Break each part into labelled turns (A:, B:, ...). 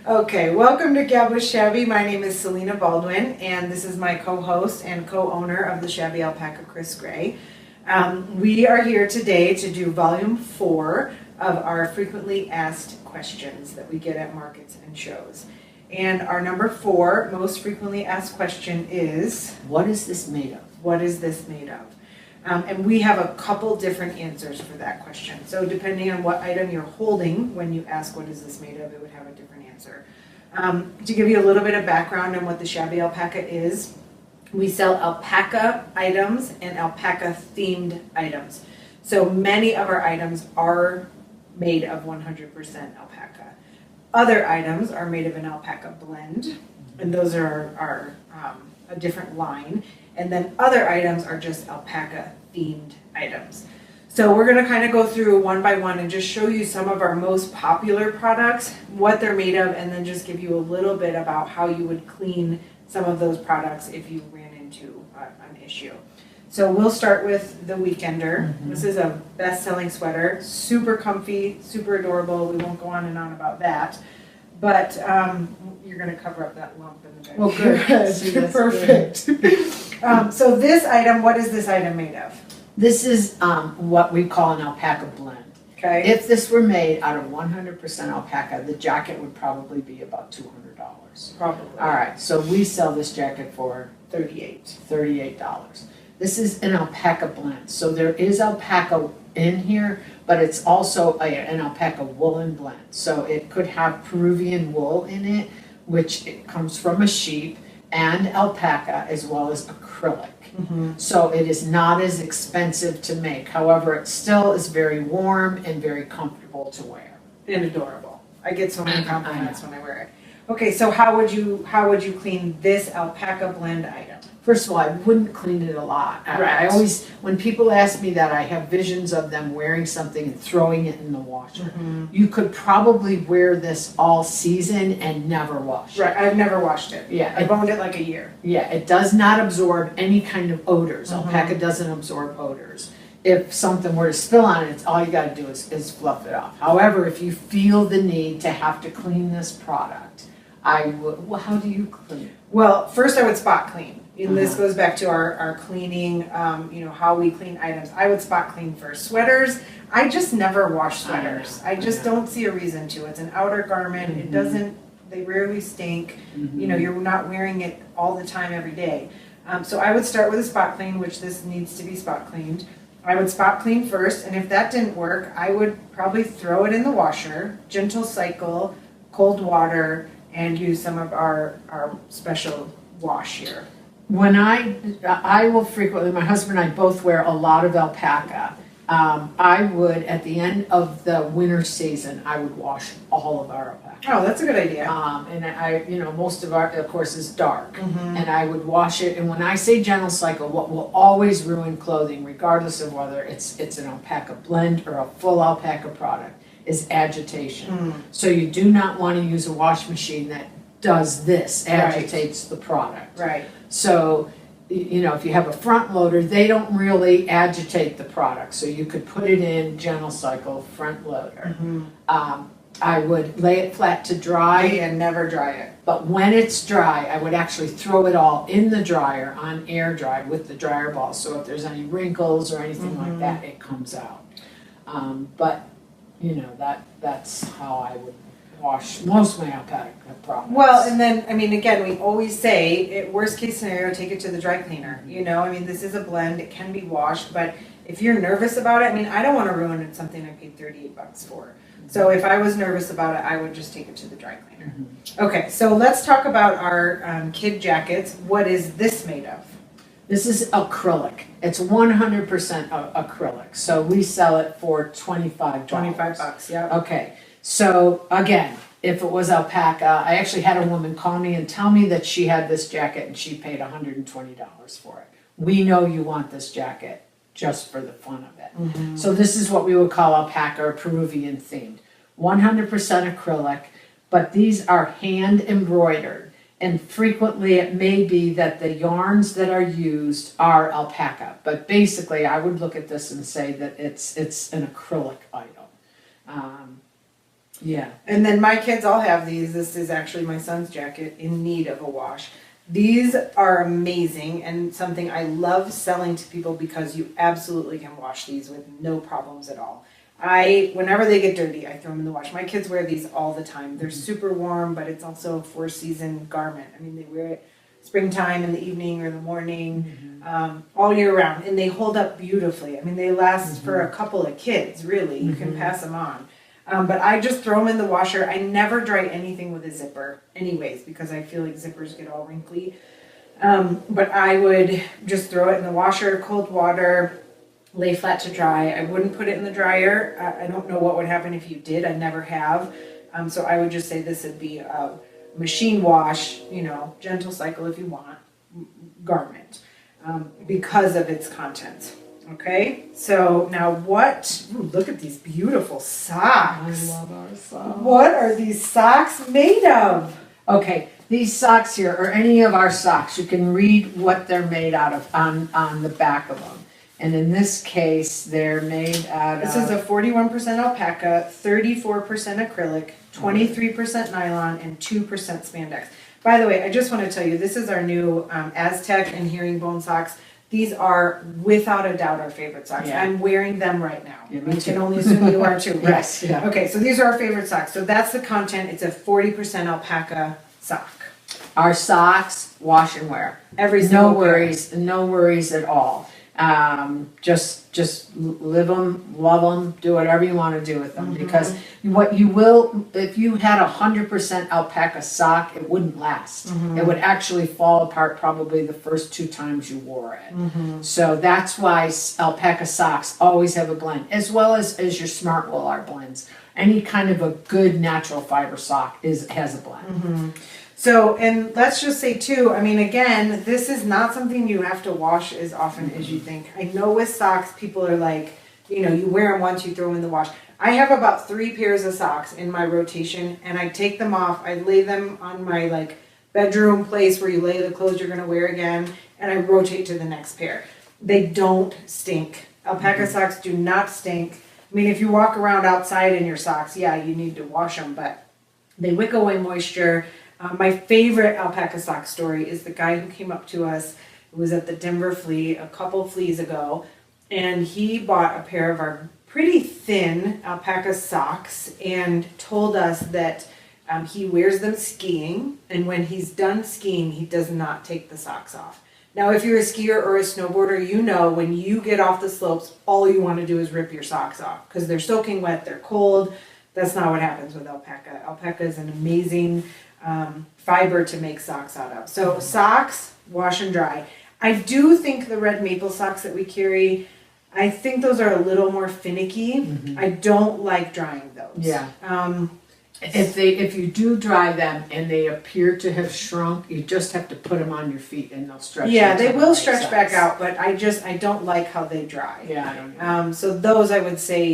A: Okay, welcome to Gab with Shabby. My name is Selena Baldwin, and this is my co-host and co-owner of the Shabby Alpaca, Chris Gray. We are here today to do volume 4 of our frequently asked questions that we get at markets and shows. And our number 4 most frequently asked question is,
B: what is this made of?
A: what is this made of? And we have a couple different answers for that question. So depending on what item you're holding when you ask what is this made of, it would have a different answer. To give you a little bit of background on what the Shabby Alpaca is, we sell alpaca items and alpaca themed items. So many of our items are made of 100% alpaca. Other items are made of an alpaca blend, and those are a different line. And then other items are just alpaca themed items. So we're going to kind of go through one by one and just show you some of our most popular products, what they're made of, and then just give you a little bit about how you would clean some of those products if you ran into an issue. So we'll start with the Weekender. This is a best-selling sweater, super comfy, super adorable. We won't go on and on about that. But you're going to cover up that lump in the bag.
B: Well, good.
A: Perfect. So this item, what is this item made of?
B: This is what we call an alpaca blend.
A: Okay.
B: If this were made out of 100% alpaca, the jacket would probably be about $200.
A: Probably.
B: All right, so we sell this jacket for
A: $38.
B: This is an alpaca blend. So there is alpaca in here, but it's also an alpaca woolen blend. So it could have Peruvian wool in it, which it comes from a sheep, and alpaca as well as acrylic. So it is not as expensive to make. However, it still is very warm and very comfortable to wear.
A: And adorable. I get so many compliments when I wear it. Okay, so how would you clean this alpaca blend item?
B: First of all, I wouldn't clean it a lot. I always, when people ask me that, I have visions of them wearing something and throwing it in the washer. You could probably wear this all season and never wash it.
A: Right, I've never washed it.
B: Yeah.
A: I've owned it like a year.
B: Yeah, it does not absorb any kind of odors. Alpaca doesn't absorb odors. If something were to spill on it, all you gotta do is fluff it off. However, if you feel the need to have to clean this product, I would, well, how do you clean it?
A: Well, first I would spot clean. And this goes back to our cleaning, how we clean items. I would spot clean first. Sweaters, I just never wash sweaters. I just don't see a reason to. It's an outer garment. It doesn't, they rarely stink. You're not wearing it all the time every day. So I would start with a spot clean, which this needs to be spot cleaned. I would spot clean first, and if that didn't work, I would probably throw it in the washer, gentle cycle, cold water, and use some of our special wash here.
B: When I will frequently, my husband and I both wear a lot of alpaca. I would, at the end of the winter season, I would wash all of our alpaca.
A: Oh, that's a good idea.
B: And most of our, of course, is dark. And I would wash it. And when I say gentle cycle, what will always ruin clothing, regardless of whether it's an alpaca blend or a full alpaca product, is agitation. So you do not want to use a wash machine that does this, agitates the product.
A: Right.
B: So, if you have a front loader, they don't really agitate the product. So you could put it in gentle cycle, front loader. I would lay it flat to dry.
A: And never dry it.
B: But when it's dry, I would actually throw it all in the dryer on air dry with the dryer ball. So if there's any wrinkles or anything like that, it comes out. That's how I would wash most of my alpaca products.
A: Well, and then, again, we always say, worst case scenario, take it to the dry cleaner. This is a blend, it can be washed, but if you're nervous about it, I don't want to ruin something I paid $38 for. So if I was nervous about it, I would just take it to the dry cleaner. Okay, so let's talk about our kid jackets. What is this made of?
B: This is acrylic. It's 100% acrylic. So we sell it for $25.
A: $25, yeah.
B: Okay. So again, if it was alpaca, I actually had a woman call me and tell me that she had this jacket and she paid $120 for it. We know you want this jacket just for the fun of it. So this is what we would call alpaca or Peruvian themed. 100% acrylic, but these are hand embroidered. And frequently it may be that the yarns that are used are alpaca. But basically I would look at this and say that it's an acrylic item. Yeah.
A: And then my kids all have these. This is actually my son's jacket in need of a wash. These are amazing and something I love selling to people because you absolutely can wash these with no problems at all. Whenever they get dirty, I throw them in the wash. My kids wear these all the time. They're super warm, but it's also a 4-season garment. I mean, they wear it springtime in the evening or the morning, all year round, and they hold up beautifully. I mean, they last for a couple of kids, really. You can pass them on. But I just throw them in the washer. I never dry anything with a zipper anyways, because I feel like zippers get all wrinkly. But I would just throw it in the washer, cold water, lay flat to dry. I wouldn't put it in the dryer. I don't know what would happen if you did. I never have. So I would just say this would be a machine wash, gentle cycle if you want, garment, because of its contents. Okay, so now look at these beautiful socks.
B: I love our socks.
A: What are these socks made of?
B: Okay, these socks here, or any of our socks, you can read what they're made out of on the back of them. And in this case, they're made out
A: This
B: of...
A: is a 41% alpaca, 34% acrylic, 23% nylon, and 2% spandex. By the way, I just want to tell you, this is our new Aztec and herringbone socks. These are, without a doubt, our favorite socks.
B: Yeah.
A: I'm wearing them right now.
B: Yeah, me
A: I
B: too.
A: can only assume you are too. Right?
B: Yes, yeah.
A: Okay, so these are our favorite socks. So that's the content. It's a 40% alpaca sock.
B: Our socks, wash and wear.
A: Every single
B: No worries at all. Just live them, love them, do whatever you want to do with them. Because what you will, if you had 100% alpaca sock, it wouldn't last. It would actually fall apart probably the first 2 times you wore it. So that's why alpaca socks always have a blend, as well as your Smart Wool are blends. Any kind of a good natural fiber sock has a blend.
A: So, and let's just say too, I mean, again, this is not something you have to wash as often as you think. I know with socks, people are like, you wear them once, you throw them in the wash. I have about 3 pairs of socks in my rotation, and I take them off, I lay them on my bedroom place where you lay the clothes you're gonna wear again, and I rotate to the next pair. They don't stink. Alpaca socks do not stink. I mean, if you walk around outside in your socks, yeah, you need to wash them, but they wick away moisture. My favorite alpaca sock story is the guy who came up to us. It was at the Denver Flea a couple fleas ago, and he bought a pair of our pretty thin alpaca socks and told us that he wears them skiing, and when he's done skiing, he does not take the socks off. Now, if you're a skier or a snowboarder, when you get off the slopes, all you want to do is rip your socks off because they're soaking wet, they're cold. That's not what happens with alpaca. Alpaca is an amazing fiber to make socks out of. So socks, wash and dry. I do think the red maple socks that we carry, I think those are a little more finicky. I don't like drying those.
B: Yeah. If you do dry them and they appear to have shrunk, you just have to put them on your feet and they'll stretch.
A: Yeah, they will
B: right
A: stretch back
B: size.
A: out, but I don't like how they dry.
B: Yeah, I don't know.
A: So those I would say,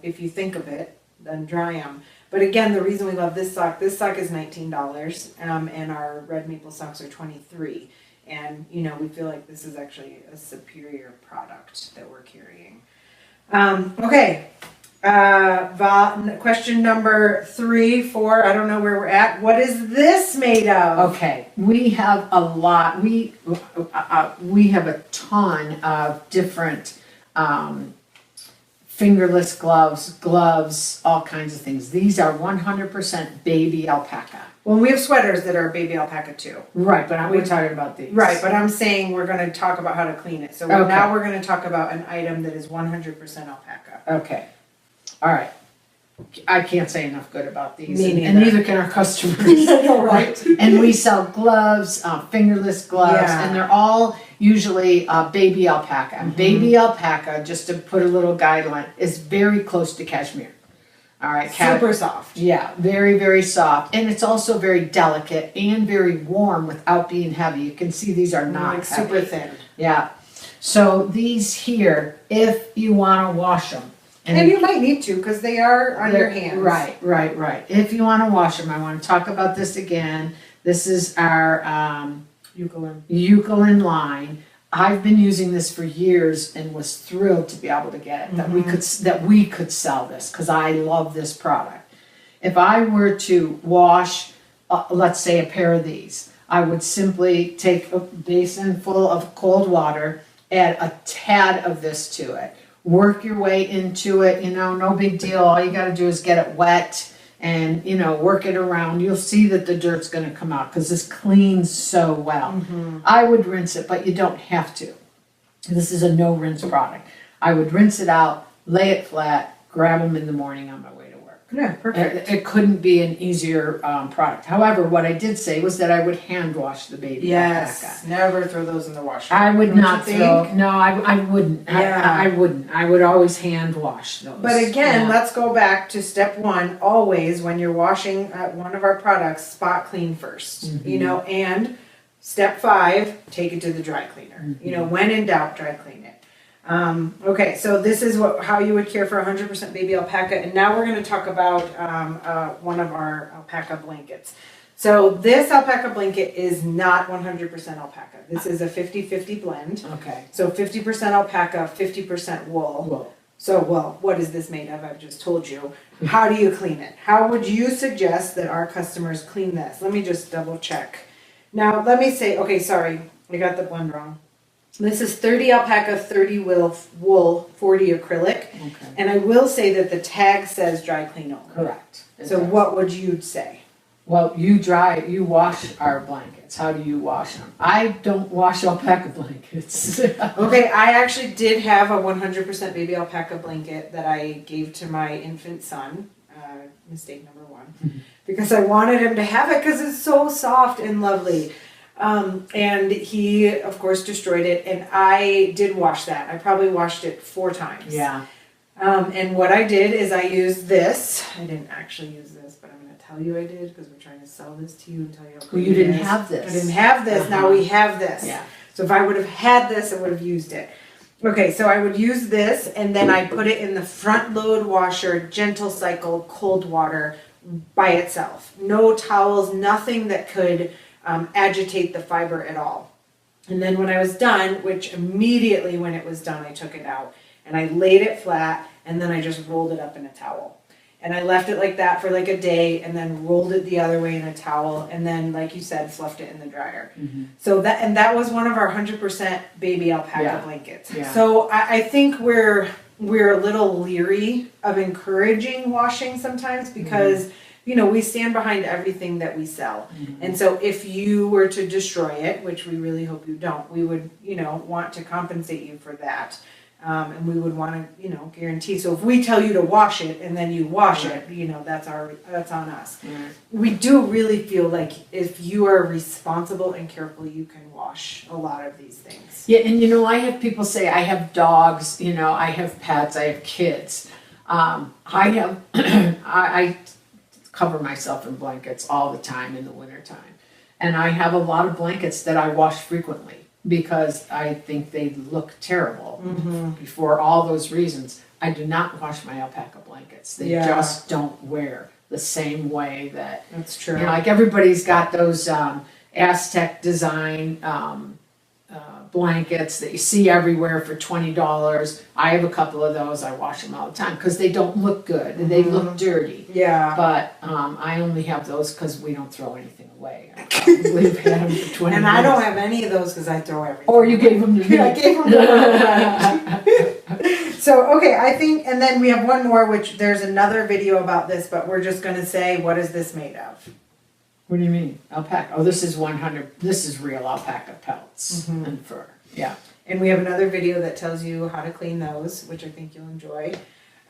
A: if you think of it, then dry them. But again, the reason we love this sock is $19, and our red maple socks are $23. And, we feel like this is actually a superior product that we're carrying. Okay. Question number 3, 4, I don't know where we're at. What is this made of?
B: Okay, we have a lot. We have a ton of different fingerless gloves, all kinds of things. These are 100% baby alpaca.
A: Well, we have sweaters that are baby alpaca too.
B: Right, but we're talking about these.
A: Right, but I'm saying we're going to talk about how to clean it. So now we're going to talk about an item that is 100% alpaca.
B: Okay. All right. I can't say enough good about these.
A: Me
B: and
A: neither.
B: neither can our customers.
A: I know, right?
B: And we sell gloves, fingerless gloves,
A: Yeah.
B: and they're all usually baby alpaca. And baby alpaca, just to put a little guideline, is very close to cashmere. All right.
A: Super soft.
B: Yeah, very, very soft. And it's also very delicate and very warm without being heavy. You can see these are not
A: Like
B: heavy.
A: super thin.
B: Yeah. So these here, if you want to wash them.
A: And you might need to because they are on your hands.
B: Right. If you want to wash them, I want to talk about this again. This is our Eucalyptus line. I've been using this for years and was thrilled to be able to get it, that we could sell this because I love this product. If I were to wash, let's say a pair of these, I would simply take a basin full of cold water, add a tad of this to it. Work your way into it, no big deal. All you gotta do is get it wet and, work it around. You'll see that the dirt's gonna come out because this cleans so well. I would rinse it, but you don't have to. This is a no rinse product. I would rinse it out, lay it flat, grab them in the morning on my way to work.
A: Yeah, perfect.
B: It couldn't be an easier product. However, what I did say was that I would hand wash the baby alpaca.
A: Yes, never throw those in the washer.
B: I would
A: Don't
B: not
A: you
B: throw.
A: think?
B: No, I wouldn't.
A: Yeah.
B: I wouldn't. I would always hand wash those.
A: But again,
B: Yeah.
A: let's go back to step one. Always, when you're washing one of our products, spot clean first. And step 5, take it to the dry cleaner. When in doubt, dry clean it. Okay, so this is how you would care for 100% baby alpaca, and now we're going to talk about one of our alpaca blankets. So this alpaca blanket is not 100% alpaca. This is a 50-50 blend.
B: Okay.
A: So 50% alpaca, 50% wool.
B: Well,
A: So, what is this made of? I've just told you. How do you clean it? How would you suggest that our customers clean this? Let me just double check. Now, let me say, okay, sorry, I got the blend wrong. This is 30 alpaca, 30 wool, 40 acrylic.
B: okay.
A: And I will say that the tag says dry clean only.
B: Correct. It
A: So
B: does.
A: what would you say?
B: Well, you wash our blankets. How do you wash them? I don't wash alpaca blankets.
A: Okay, I actually did have a 100% baby alpaca blanket that I gave to my infant son. Mistake number 1. Because I wanted him to have it because it's so soft and lovely. And he, of course, destroyed it. And I did wash that. I probably washed it 4 times.
B: Yeah.
A: And what I did is I used this. I didn't actually use this, but I'm going to tell you I did because we're trying to sell this to you and tell you how
B: Well,
A: great
B: you
A: it
B: didn't
A: is.
B: have this.
A: I didn't have this. Now we have this.
B: Yeah.
A: So if I would have had this, I would have used it. Okay, so I would use this and then I put it in the front load washer, gentle cycle, cold water by itself. No towels, nothing that could agitate the fiber at all. And then when I was done, which immediately when it was done, I took it out and I laid it flat and then I just rolled it up in a towel. And I left it like that for like a day and then rolled it the other way in a towel and then, like you said, fluffed it in the dryer. So that was one of our 100% baby alpaca
B: Yeah.
A: blankets.
B: Yeah.
A: So I think we're a little leery of encouraging washing sometimes because we stand behind everything that we sell. And so if you were to destroy it, which we really hope you don't, we would, want to compensate you for that. And we would want to, guarantee. So if we tell you to wash it and then you wash it, that's on us. We do really feel like if you are responsible and careful, you can wash a lot of these things.
B: Yeah, and I have people say I have dogs, I have pets, I have kids. I have, I cover myself in blankets all the time in the wintertime. And I have a lot of blankets that I wash frequently because I think they look terrible. For all those reasons, I do not wash my alpaca blankets. They just don't wear the same way that,
A: That's true.
B: like everybody's got those Aztec design blankets that you see everywhere for $20. I have a couple of those. I wash them all the time because they don't look good and they look dirty.
A: Yeah.
B: But I only have those because we don't throw anything away. We've had them for 20
A: And
B: years.
A: I don't have any of those because I throw everything.
B: Or you gave them to me.
A: I gave them to her. So, okay, I think, and then we have one more, which there's another video about this, but we're just going to say, what is this made of?
B: What do you mean? Alpaca. Oh, this is 100. This is real alpaca pelts and fur. Yeah.
A: And we have another video that tells you how to clean those, which I think you'll enjoy.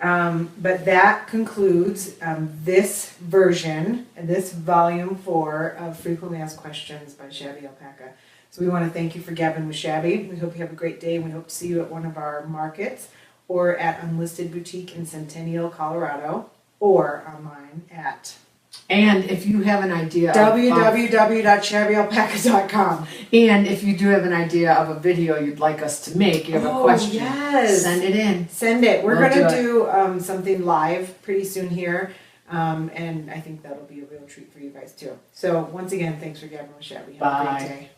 A: But that concludes this version, this volume 4 of Frequently Asked Questions by Shabby Alpaca. So we want to thank you for gabbing with Shabby. We hope you have a great day, and we hope to see you at one of our markets or at Unlisted Boutique in Centennial, Colorado, or online at
B: And if you have an idea
A: www.shabbyalpaca.com.
B: And if you do have an idea of a video you'd like us to make, you have a question,
A: yes.
B: send it in.
A: Send it. We're
B: We'll
A: going to
B: do
A: do something live pretty soon here. And I think that'll be a real treat for you guys too. So once again, thanks for gabbing with Shabby. Have a
B: Bye.
A: great day.